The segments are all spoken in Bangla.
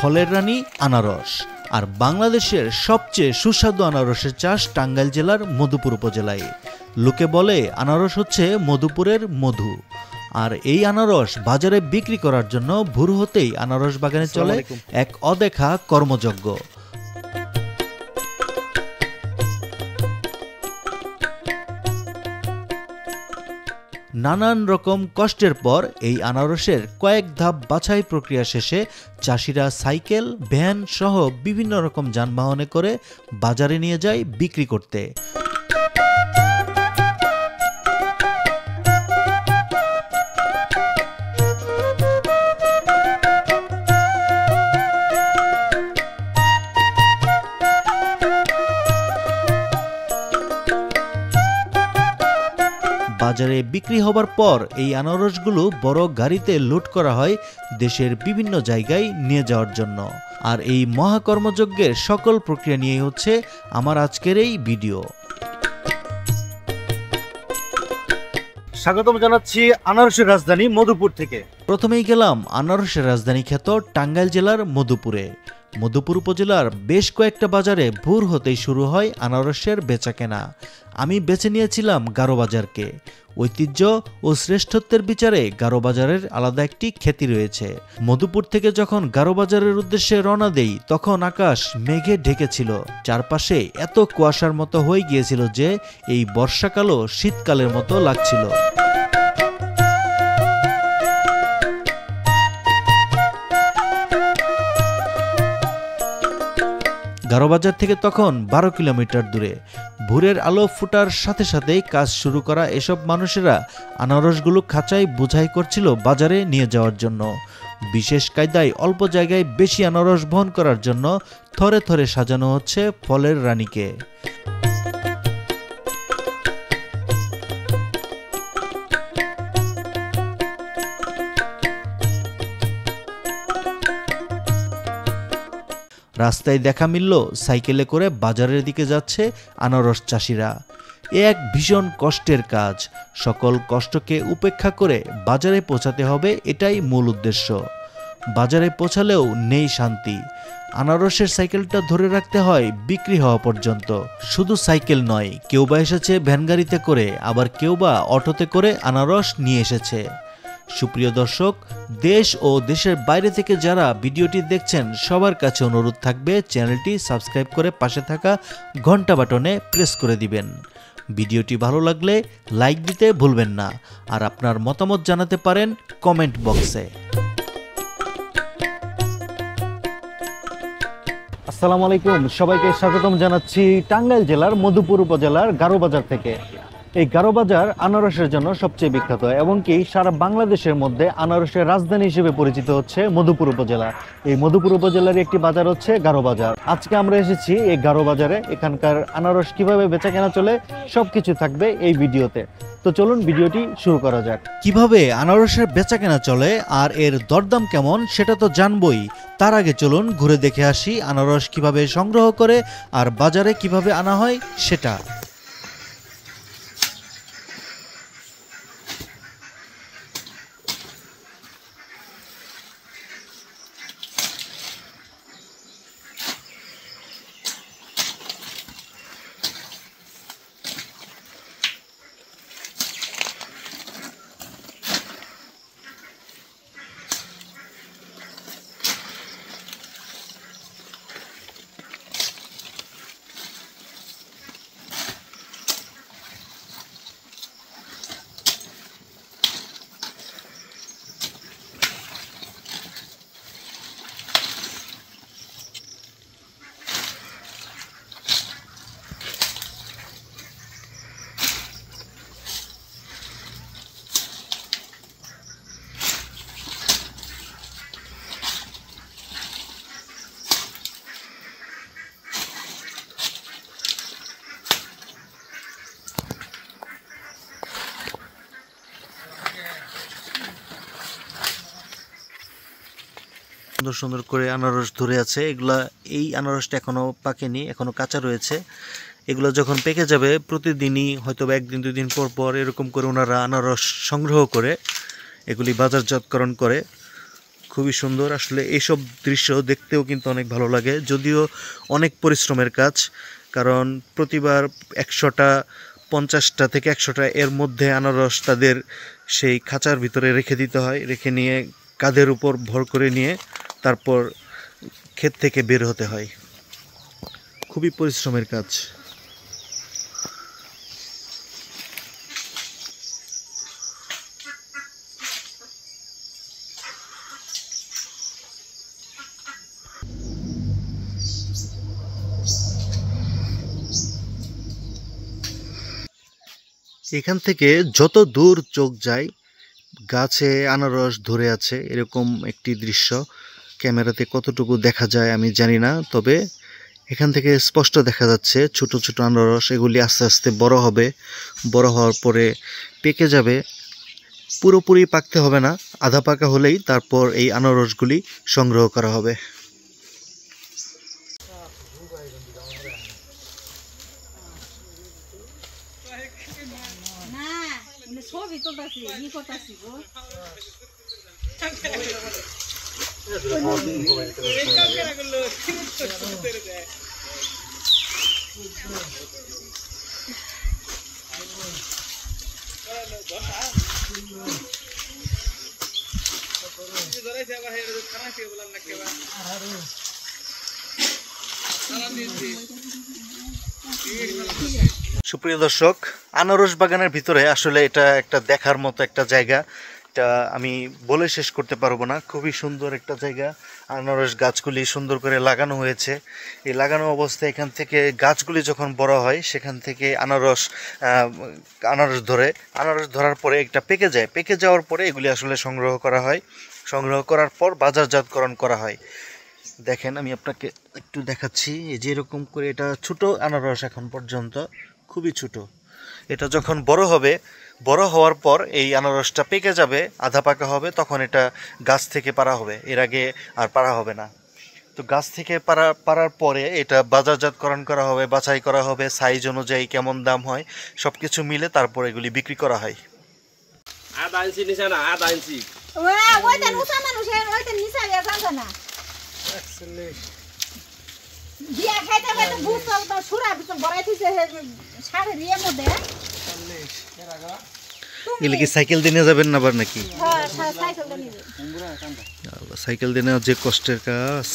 ফলের রানী আনারস। আর বাংলাদেশের সবচেয়ে সুস্বাদু আনারসের চাষ টাঙ্গাইল জেলার মধুপুর উপজেলায়। লোকে বলে আনারস হচ্ছে মধুপুরের মধু। আর এই আনারস বাজারে বিক্রি করার জন্য ভোর হতেই আনারস বাগানে চলে এক অদেখা কর্মযজ্ঞ। নানান রকম কষ্টের পর এই আনারসের কয়েক ধাপ বাছাই প্রক্রিয়া শেষে চাষিরা সাইকেল, ভ্যান সহ বিভিন্ন রকম যানবাহনে করে বাজারে নিয়ে যায় বিক্রি করতে। বাজারে বিক্রি হবার পর এই আনারসগুলো বড় গাড়িতে লোড করা হয় দেশের বিভিন্ন জায়গায় নিয়ে যাওয়ার জন্য। আর এই মহাকর্মযজ্ঞের সকল প্রক্রিয়া নিয়ে হচ্ছে আমার আজকের এই ভিডিও। স্বাগতম জানাচ্ছি আনারসের রাজধানী মধুপুর থেকে। প্রথমেই গেলাম আনারসের রাজধানী খ্যাত টাঙ্গাইল জেলার মধুপুরে। মধুপুর উপজেলার বেশ কয়েকটা বাজারে ভোর হতেই শুরু হয় আনারসের বেচাকেনা। আমি বেছে নিয়েছিলাম গারো বাজারকে। ঐতিহ্য ও শ্রেষ্ঠত্বের বিচারে গারো বাজারের আলাদা একটি খ্যাতি রয়েছে। মধুপুর থেকে যখন গারো বাজারের উদ্দেশ্যে রওনা দেই তখন আকাশ মেঘে ঢেকেছিল। চারপাশে এত কুয়াশার মতো হয়ে গিয়েছিল যে এই বর্ষাকালও শীতকালের মতো লাগছিল। গারো বাজার থেকে তখন 12 কিলোমিটার দূরে। ভোরের আলো ফুটার সাথে সাথেই কাজ শুরু করা এসব মানুষেরা আনারসগুলো খাঁচায় বোঝাই করছিল বাজারে নিয়ে যাওয়ার জন্য। বিশেষ কায়দায় অল্প জায়গায় বেশি আনারস বহন করার জন্য থরে থরে সাজানো হচ্ছে ফলের রানীকে। রাস্তায় দেখা মিলল সাইকেলে করে বাজারের দিকে যাচ্ছে আনারস চাষিরা। এ এক ভীষণ কষ্টের কাজ। সকল কষ্টকে উপেক্ষা করে বাজারে পৌঁছাতে হবে, এটাই মূল উদ্দেশ্য। বাজারে পৌঁছালেও নেই শান্তি। আনারসের সাইকেলটা ধরে রাখতে হয় বিক্রি হওয়া পর্যন্ত। শুধু সাইকেল নয়, কেউ বা এসেছে ভ্যান গাড়িতে করে, আবার কেউ বা অটোতে করে আনারস নিয়ে এসেছে। সুপ্রিয় দর্শক, দেশ ও দেশের বাইরে থেকে যারা ভিডিওটি দেখছেন সবার কাছে অনুরোধ থাকবে চ্যানেলটি সাবস্ক্রাইব করে পাশে থাকা ঘন্টা বাটনে প্রেস করে দিবেন। ভিডিওটি ভালো লাগলে লাইক দিতে ভুলবেন না, আর আপনার মতামত জানাতে পারেন কমেন্ট বক্সে। আসসালামু আলাইকুম, সবাইকে স্বাগতম জানাচ্ছি টাঙ্গাইল জেলার মধুপুর উপজেলার গারো বাজার থেকে। এই গারো বাজার আনারসের জন্য সবচেয়ে বিখ্যাত এবং কি সারা বাংলাদেশের মধ্যে আনারসের রাজধানী হিসেবে পরিচিত হচ্ছে মধুপুর উপজেলা। এই মধুপুর উপজেলার একটি বাজার হচ্ছে গারো বাজার। আজকে আমরা এসেছি এই গারো বাজারে। এখানকার আনারস কিভাবে বেচা কেনা চলে সবকিছু থাকবে এই ভিডিওতে। তো চলুন ভিডিওটি শুরু করা যাক। কিভাবে আনারসের বেচা কেনা চলে আর এর দরদাম কেমন সেটা তো জানবই। তার আগে চলুন ঘুরে দেখে আসি আনারস কিভাবে সংগ্রহ করে আর বাজারে কিভাবে আনা হয় সেটা। সুন্দর সুন্দর করে আনারস ধরে আছে। এগুলা, এই আনারসটা এখনো পাকেনি, এখনো কাঁচা রয়েছে। এগুলো যখন পেকে যাবে প্রতিদিনই হয়তো একদিন দুই দিন পর পর এরকম করে ওনারা আনারস সংগ্রহ করে এগুলি বাজারজাতকরণ করে। খুবই সুন্দর। আসলে এইসব দৃশ্য দেখতেও কিন্তু অনেক ভালো লাগে, যদিও অনেক পরিশ্রমের কাজ, কারণ প্রতিবার 100টা 50টা থেকে 100টা এর মধ্যে আনারস তাদের সেই খাঁচার ভিতরে রেখে দিতে হয়, রেখে নিয়ে কাঁধের উপর ভর করে নিয়ে তারপর ক্ষেত থেকে বের হতে হয়। খুবই পরিশ্রমের কাজ। এখান থেকে যত দূর চোখ যায় গাছে আনারস ধরে আছে এরকম একটি দৃশ্য। ক্যামেরাতে কতটুকু দেখা যায় আমি জানি না, তবে এখান থেকে স্পষ্ট দেখা যাচ্ছে ছোট ছোট আনারস। এগুলি আস্তে আস্তে বড় হবে, বড় হওয়ার পরে পেকে যাবে। পুরোপুরি পাকতে হবে না, আধা পাকা হলেই তারপর এই আনারসগুলি সংগ্রহ করা হবে। সুপ্রিয় দর্শক, আনারস বাগানের ভিতরে আসলে এটা একটা দেখার মতো একটা জায়গা। এটা আমি বলে শেষ করতে পারবো না। খুবই সুন্দর একটা জায়গা। আনারস গাছগুলি সুন্দর করে লাগানো হয়েছে। এই লাগানো অবস্থায় এখান থেকে গাছগুলি যখন বড় হয় সেখান থেকে আনারস ধরার পরে একটা পেকে যায়। পেকে যাওয়ার পরে এগুলি আসলে সংগ্রহ করা হয়। সংগ্রহ করার পর বাজারজাতকরণ করা হয়। দেখেন, আমি আপনাকে একটু দেখাচ্ছি। এই যে এরকম করে, এটা ছোট আনারস এখন পর্যন্ত, খুবই ছোট। এটা যখন বড় হবে, বড় হওয়ার পর এই আনারসটা পেকে যাবে, আধা পাকা হবে, তখন এটা গাছ থেকে পাড়া হবে। এর আগে আর পাড়া হবে না। তো গাছ থেকে পাড়ার পরে এটা বাজারজাতকরণ করা হবে, বাছাই করা হবে, সাইজ অনুযায়ী কেমন দাম হয় সব কিছু মিলে তারপর এগুলি বিক্রি করা হয়। আধা ইঞ্চি নিচে না, আধা ইঞ্চি এগুলি কি সাইকেল দিয়ে নিয়ে যাবেন না আবার নাকি? সাইকেল দিয়ে নেওয়া যে কষ্টের কাজ।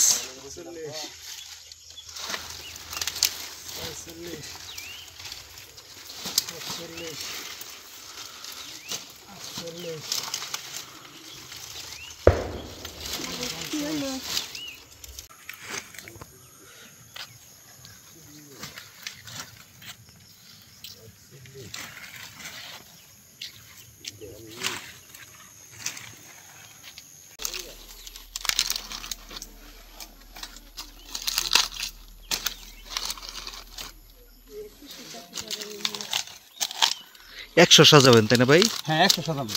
একশো সাজাবেন তাই না ভাই? হ্যাঁ, 100 সাজাবো।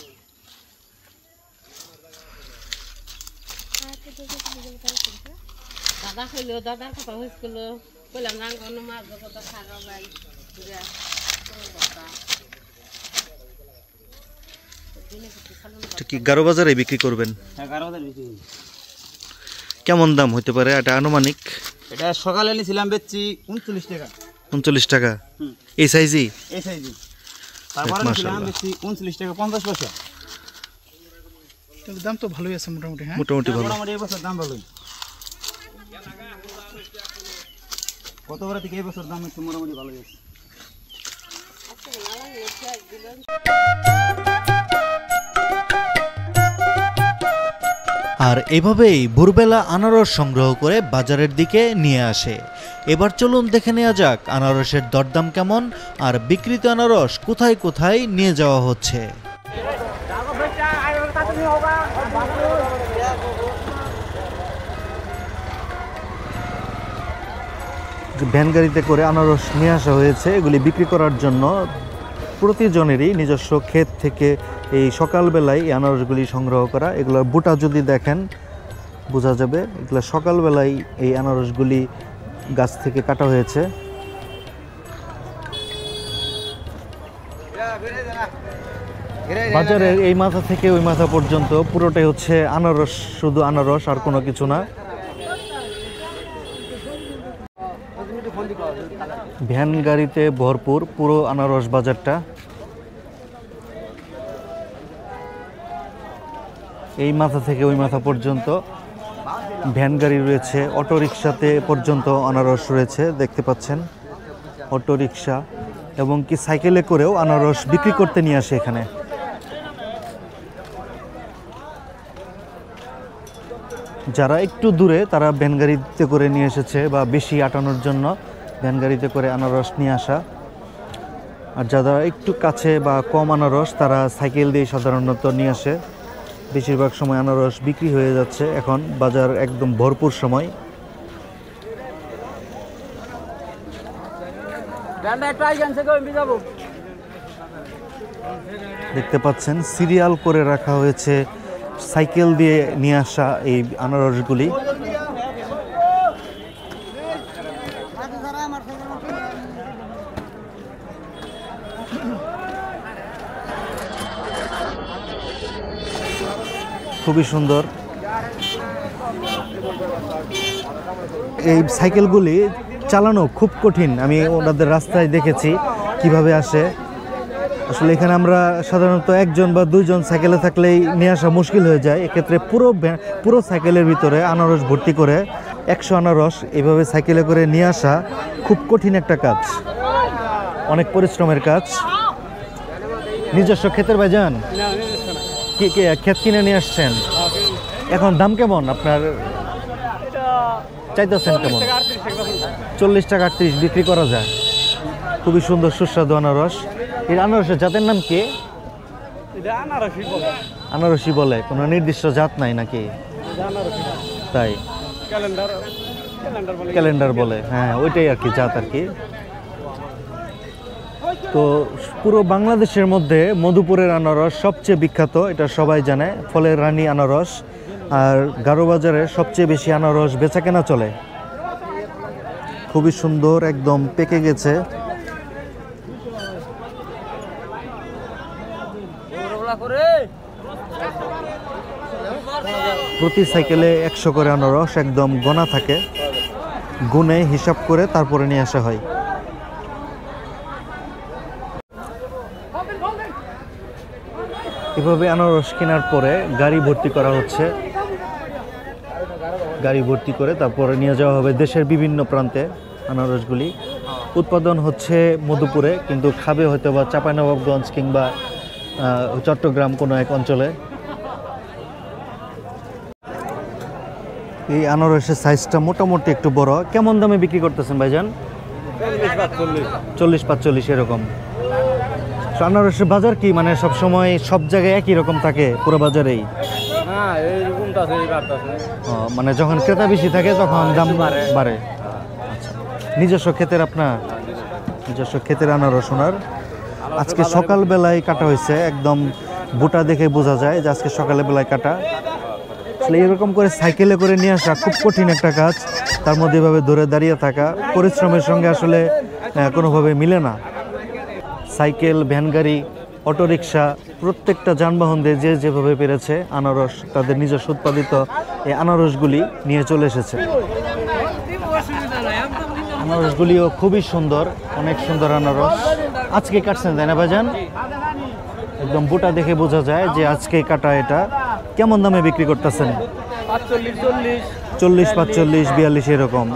দাদা কইলো, দাদার কথা হয়েছিল, কইলাম না কোনো মাছ কত খারাপ ভাই কি গারো বাজারে বিক্রি করবেন? হ্যাঁ, 11 বাজার বিক্রি। কেমন দাম হতে পারে এটা আনুমানিক? এটা সকালে নিয়েছিলাম বেচছি 39 টাকা। 39 টাকা? এই সাইজই? এই সাইজই। তারপরে নিয়েছিলাম বেচছি 39 টাকা 50 পয়সা। তবে দাম তো ভালোই আছে মোটামুটি। হ্যাঁ, মোটামুটি ভালো। মোটামুটি এই বছর দাম ভালোই। গতবার থেকে এই বছর দাম একটু মোটামুটি ভালোই আছে। আর এভাবেই ভোরবেলা আনারস সংগ্রহ করে বাজারের দিকে নিয়ে আসে। এবার চলুন দেখে নেওয়া যাক আনারসের দরদাম কেমন আর বিক্রিত আনারস কোথায় কোথায় নিয়ে যাওয়া হচ্ছে। ভ্যান গাড়িতে করে আনারস নিয়ে আসা হয়েছে এগুলি বিক্রি করার জন্য। প্রতিজনেরই নিজস্ব ক্ষেত থেকে এই সকালবেলায় এই আনারসগুলি সংগ্রহ করা। এগুলোর বুটা যদি দেখেন বোঝা যাবে, এগুলো সকালবেলায় এই আনারসগুলি গাছ থেকে কাটা হয়েছে। বাজারের এই মাথা থেকে ওই মাথা পর্যন্ত পুরোটাই হচ্ছে আনারস, শুধু আনারস আর কোনো কিছু না। ভ্যান গাড়িতে ভরপুর পুরো আনারস বাজারটা। এই মাথা থেকে ওই মাথা পর্যন্ত ভ্যান গাড়ি রয়েছে, অটো রিক্সাতে পর্যন্ত আনারস রয়েছে দেখতে পাচ্ছেন। অটো রিক্সা এবং কি সাইকেলে করেও আনারস বিক্রি করতে নিয়ে আসে এখানে। যারা একটু দূরে তারা ভ্যান গাড়িতে করে নিয়ে এসেছে, বা বেশি আটানোর জন্য ভ্যান গাড়িতে করে আনারস নিয়ে আসা। আর যারা একটু কাছে বা কম আনারস তারা সাইকেল দিয়ে সাধারণত নিয়ে আসে। বেশিরভাগ সময় আনারস বিক্রি হয়ে যাচ্ছে, এখন বাজার একদম ভরপুর সময়। দেখতে পাচ্ছেন সিরিয়াল করে রাখা হয়েছে সাইকেল দিয়ে নিয়ে আসা এই আনারসগুলি। খুবই সুন্দর এই সাইকেলগুলি চালানো খুব কঠিন। আমি ওনাদের রাস্তায় দেখেছি কিভাবে আসে। আসলে এখানে আমরা সাধারণত একজন বা দুইজন সাইকেলে থাকলেই নিয়ে আসা মুশকিল হয়ে যায়। এক্ষেত্রে পুরো সাইকেলের ভিতরে আনারস ভর্তি করে 100 আনারস এভাবে সাইকেলে করে নিয়ে আসা খুব কঠিন একটা কাজ, অনেক পরিশ্রমের কাজ। নিজস্ব ক্ষেতের ভাইজান কি ক্ষেত কিনে নিয়ে আসছেন? এখন দাম কেমন আপনার চাইতেছেন? কেমন? 40 টাকা 38 বিক্রি করা যায়। খুবই সুন্দর সুস্বাদু আনারস। এই আনারসের জাতের নাম কি? আনারসি বলে, কোনো নির্দিষ্ট জাত নাই নাকি? তাই ক্যালেন্ডার বলে, হ্যাঁ ওইটাই আর কি জাত আর কি। তো পুরো বাংলাদেশের মধ্যে মধুপুরের আনারস সবচেয়ে বিখ্যাত, এটা সবাই জানে। ফলের রানী আনারস। আর গারো বাজারে সবচেয়ে বেশি আনারস বেচাকেনা চলে। খুবই সুন্দর, একদম পেকে গেছে। প্রতি সাইকেলে 100 করে আনারস একদম গোনা থাকে, গুনে হিসাব করে তারপরে নিয়ে আসা হয়। এভাবে আনারস কেনার পরে গাড়ি ভর্তি করা হচ্ছে। গাড়ি ভর্তি করে তারপরে নিয়ে যাওয়া হবে দেশের বিভিন্ন প্রান্তে। আনারসগুলি উৎপাদন হচ্ছে মধুপুরে, কিন্তু খাবে হয়তো বা চাঁপাইনবাবগঞ্জ কিংবা চট্টগ্রাম কোনো এক অঞ্চলে। এই আনারসের সাইজটা মোটামুটি একটু বড়। কেমন দামে বিক্রি করতেছেন ভাইজান? 40-45 এরকম। আনারসের বাজার কি মানে সব সময় সব জায়গায় একই রকম থাকে পুরো বাজারেই? মানে যখন ক্রেতা বেশি থাকে তখন দাম বাড়ে। আচ্ছা, নিজস্ব ক্ষেতের আপনার? নিজস্ব ক্ষেতের আনারস ওনার। আজকে সকালবেলায় কাটা হয়েছে, একদম বুটা দেখে বোঝা যায় যে আজকে সকালবেলায় কাটা। আসলে এরকম করে সাইকেলে করে নিয়ে আসা খুব কঠিন একটা কাজ। তার মধ্যে এভাবে ধরে দাঁড়িয়ে থাকা পরিশ্রমের সঙ্গে আসলে কোনোভাবে মিলে না। সাইকেল, ভ্যান গাড়ি, অটোরিকশা প্রত্যেকটা যানবাহন দিয়ে যে যেভাবে পেরেছে আনারস তাদের নিজস্ব উৎপাদিত এই আনারসগুলি নিয়ে চলে এসেছে। আনারসগুলিও খুবই সুন্দর, অনেক সুন্দর আনারস। আজকে কাটছেন তাই না ভাইজান? একদম বুটা দেখে বোঝা যায় যে আজকে কাটা। এটা কেমন দামে বিক্রি করতেছেন? 40-45-42 এরকম।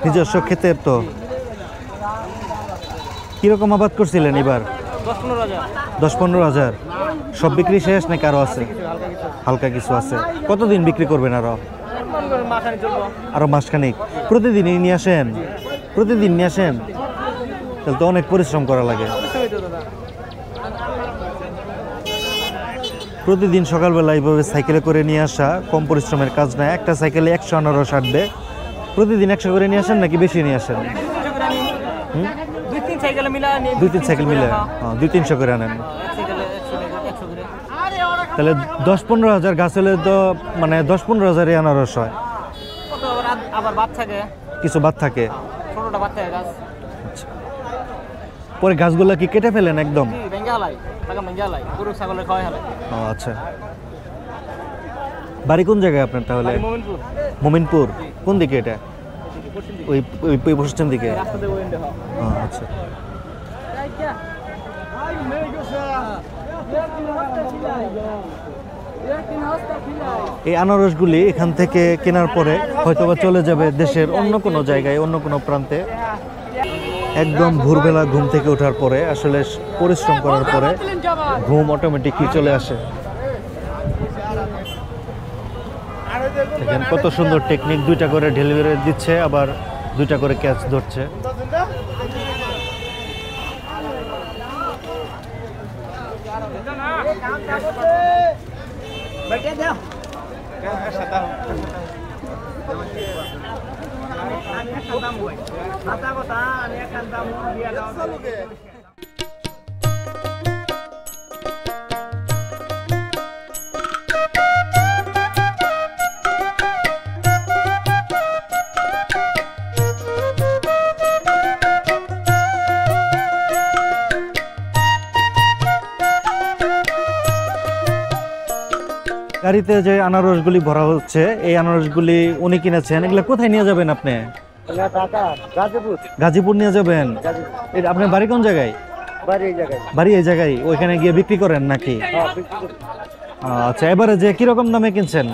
নিজস্ব ক্ষেতের তো কিরকম আবাদ করছিলেন এবার? 10-15 হাজার। সব বিক্রি শেষ নাকি আরো আছে? হালকা কিছু আছে। কতদিন বিক্রি করবেন আরো মাসখানিক? প্রতিদিনই নিয়ে আসেন? প্রতিদিন নিয়ে আসেন? তাহলে তো অনেক পরিশ্রম করা লাগে। প্রতিদিন সকালবেলা এইভাবে সাইকেলে করে নিয়ে আসা কম পরিশ্রমের কাজ না। একটা সাইকেলে 100 আনারস আটবে। প্রতিদিন 100 করে নিয়ে আসেন নাকি বেশি নিয়ে আসেন? 2-3 সাইকেল মিলে 200-300 করে আনেন। তাহলে 10-15 হাজার গাছ হলে তো মানে 10-15 হাজারই আনারস হয়। কিছু বাদ থাকে। পরে গাছগুলা কি কেটে ফেলেন একদম? ও আচ্ছা, বাড়ি কোন জায়গায় আপনার তাহলে? মোমিনপুর। কোন দিকে এটা? ওই ওই পশ্চিম দিকে। ও আচ্ছা। এই আনারসগুলি এখান থেকে কেনার পরে হয়তোবা চলে যাবে দেশের অন্য কোনো জায়গায়, অন্য কোনো প্রান্তে। একদম ভোরবেলা ঘুম থেকে ওঠার পরে, আসলে পরিশ্রম করার পরে ঘুম অটোমেটিকলি চলে আসে। দেখেন কত সুন্দর টেকনিক, 2টা করে ডেলিভারি দিচ্ছে, আবার 2টা করে ক্যাচ ধরছে। গাড়িতে যে আনারসগুলি ভরা হচ্ছে, এই আনারসগুলি উনি কিনেছেন, এগুলো কোথায় নিয়ে যাবেন আপনি? গাজীপুর নিয়ে যাবেন? আপনার বাড়ি কোন জায়গায়? বাড়ি এই জায়গায়, ওইখানে গিয়ে বিক্রি করেন নাকি? আচ্ছা, এবারে যে কিরকম দামে কিনছেন?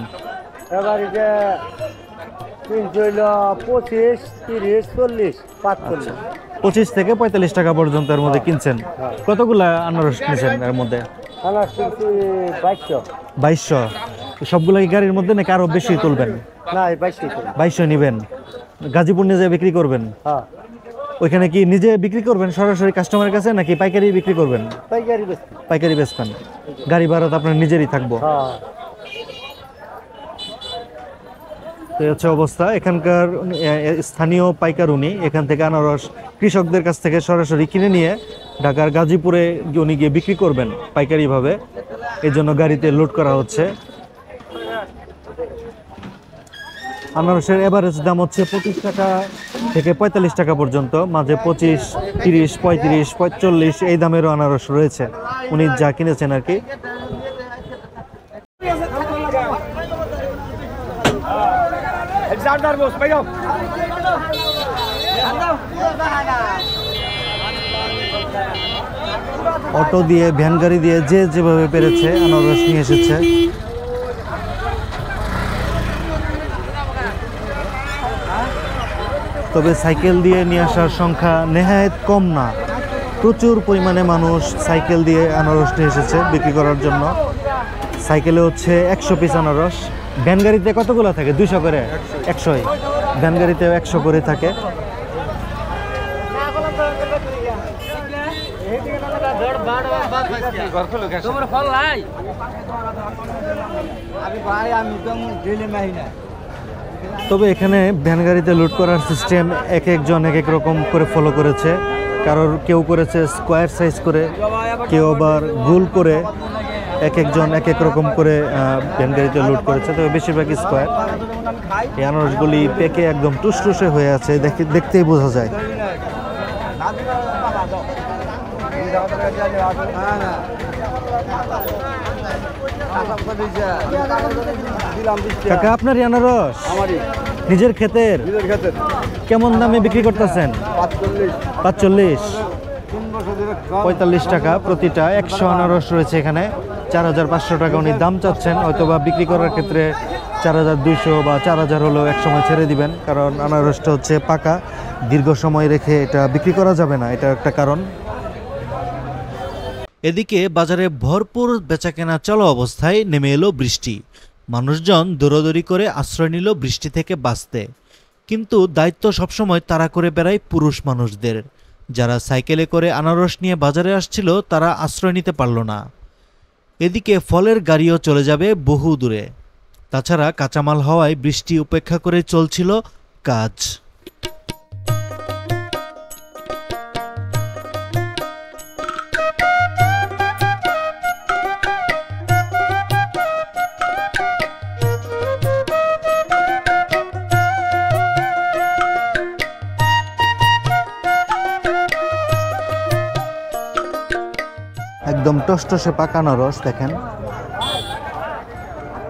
এবারে যে 25, 30, 40, 45। 25 থেকে 45 টাকা পর্যন্ত এর মধ্যে কিনছেন। কতগুলা আনারস কিনছেন এর মধ্যে? 2200। সবগুলা কি গাড়ির মধ্যে নাকি আরো বেশি তুলবেন? না, 2200। 2200 নিবেন, গাজীপুর নিয়ে যেয়ে বিক্রি করবেন? হ্যাঁ। ওইখানে কি নিজে বিক্রি করবেন সরাসরি কাস্টমারের কাছে, নাকি পাইকারি বিক্রি করবেন? পাইকারি বেচবেন। গাড়ি ভাড়া তো আপনার নিজেরই থাকবো। হ্যাঁ। তো হচ্ছে অবস্থা। এখানকার স্থানীয় পাইকার উনি এখান থেকে আনারস কৃষকদের কাছ থেকে সরাসরি কিনে নিয়ে ঢাকার গাজীপুরে উনি গিয়ে বিক্রি করবেন পাইকারিভাবে, এই জন্য গাড়িতে লোড করা হচ্ছে। আনারসের এভারেজ দাম হচ্ছে 25 টাকা থেকে 45 টাকা পর্যন্ত, মাঝে 25, 30, 35, 45 এই দামেরও আনারস রয়েছে উনি যা কিনেছেন আর কি। অটো দিয়ে, ভ্যান গাড়ি দিয়ে যে যেভাবে পেরেছে আনারস নিয়ে এসেছে। তবে সাইকেল দিয়ে নিয়ে আসার সংখ্যা নেহায়েত কম না, প্রচুর পরিমাণে মানুষ সাইকেল দিয়ে আনারস নিয়ে এসেছে বিক্রি করার জন্য। সাইকেলে হচ্ছে 100 পিস আনারস। ভ্যান গাড়িতে কতগুলো থাকে? 200 করে? 100। ভ্যান গাড়িতেও 100 করে থাকে। তবে এখানে ভ্যান গাড়িতে লুট করার সিস্টেম এক একজন এক এক রকম করে ফলো করেছে। কারোর কেউ করেছে স্কোয়ার সাইজ করে, কেউ আবার গোল করে, এক একজন এক এক রকম করে ভ্যান গাড়িতে লুট করেছে। তবে বেশিরভাগই স্কোয়ার। এই আনারসগুলি পেকে একদম টুসটুসে হয়ে আছে, দেখতেই বোঝা যায়। কাকা, আপনার আনারস নিজের ক্ষেতের? কেমন দামে বিক্রি করতেছেন? 45, 45 টাকা প্রতিটা। 100 আনারস রয়েছে এখানে। 4500 টাকা উনি দাম চাচ্ছেন। হয়তোবা বিক্রি করার ক্ষেত্রে 4200 বা 4000 হলেও এক সময় ছেড়ে দিবেন, কারণ আনারসটা হচ্ছে পাকা, দীর্ঘ সময় রেখে এটা বিক্রি করা যাবে না, এটা একটা কারণ। এদিকে বাজারে ভরপুর বেচাকেনা চলা অবস্থায় নেমে এলো বৃষ্টি। মানুষজন দৌড়াদৌড়ি করে আশ্রয় নিল বৃষ্টি থেকে বাঁচতে। কিন্তু দায়িত্ব সবসময় তাড়া করে বেড়ায় পুরুষ মানুষদের। যারা সাইকেলে করে আনারস নিয়ে বাজারে আসছিল তারা আশ্রয় নিতে পারল না। এদিকে ফলের গাড়িও চলে যাবে বহু দূরে। তাছাড়া কাঁচামাল হওয়ায় বৃষ্টি উপেক্ষা করে চলছিল কাজ। একদম টসটসে পাকা আনারস দেখেন।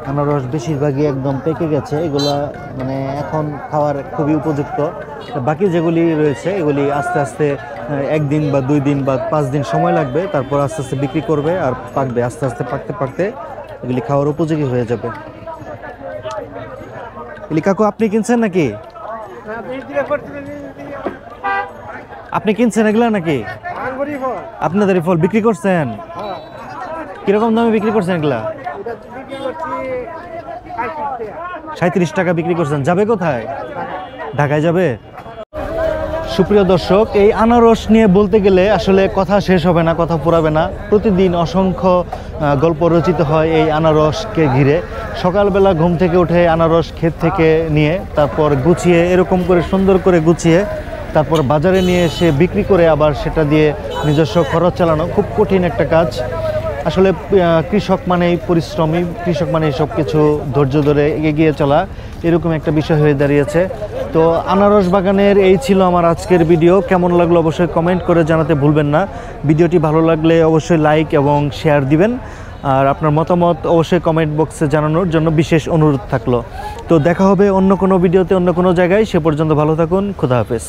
আনারস বেশিরভাগই একদম পেকে গেছে, এগুলা মানে এখন খাওয়ার খুবই উপযুক্ত। বাকি যেগুলি রয়েছে এগুলি আস্তে আস্তে একদিন বা 2 দিন বা 5 দিন সময় লাগবে, তারপর আস্তে আস্তে বিক্রি করবে আর পাকবে। আস্তে আস্তে পাকতে পাকতে এগুলি খাওয়ার উপযোগী হয়ে যাবে। এলি কাকু আপনি কিনছেন নাকি? আপনি কিনছেন এগুলা নাকি? আপনাদের ফল বিক্রি করছেন? কিরকম দামে বিক্রি করছেন এগুলা? 37 টাকা বিক্রি করছেন। যাবে কোথায়? ঢাকায় যাবে। সুপ্রিয় দর্শক, এই আনারস নিয়ে বলতে গেলে আসলে কথা শেষ হবে না, কথা ফুরাবে না। প্রতিদিন অসংখ্য গল্প রচিত হয় এই আনারসকে ঘিরে। সকালবেলা ঘুম থেকে উঠে আনারস ক্ষেত থেকে নিয়ে তারপর গুছিয়ে এরকম করে সুন্দর করে গুছিয়ে তারপর বাজারে নিয়ে এসে বিক্রি করে আবার সেটা দিয়ে নিজস্ব খরচ চালানো খুব কঠিন একটা কাজ। আসলে কৃষক মানেই পরিশ্রমী, কৃষক মানে সব কিছু ধৈর্য ধরে এগিয়ে চলা, এরকম একটা বিষয় হয়ে দাঁড়িয়েছে। তো আনারস বাগানের এই ছিল আমার আজকের ভিডিও। কেমন লাগলো অবশ্যই কমেন্ট করে জানাতে ভুলবেন না। ভিডিওটি ভালো লাগলে অবশ্যই লাইক এবং শেয়ার দিবেন, আর আপনার মতামত অবশ্যই কমেন্ট বক্সে জানানোর জন্য বিশেষ অনুরোধ থাকলো। তো দেখা হবে অন্য কোনো ভিডিওতে, অন্য কোনো জায়গায়। সে পর্যন্ত ভালো থাকুন। খোদা হাফেজ।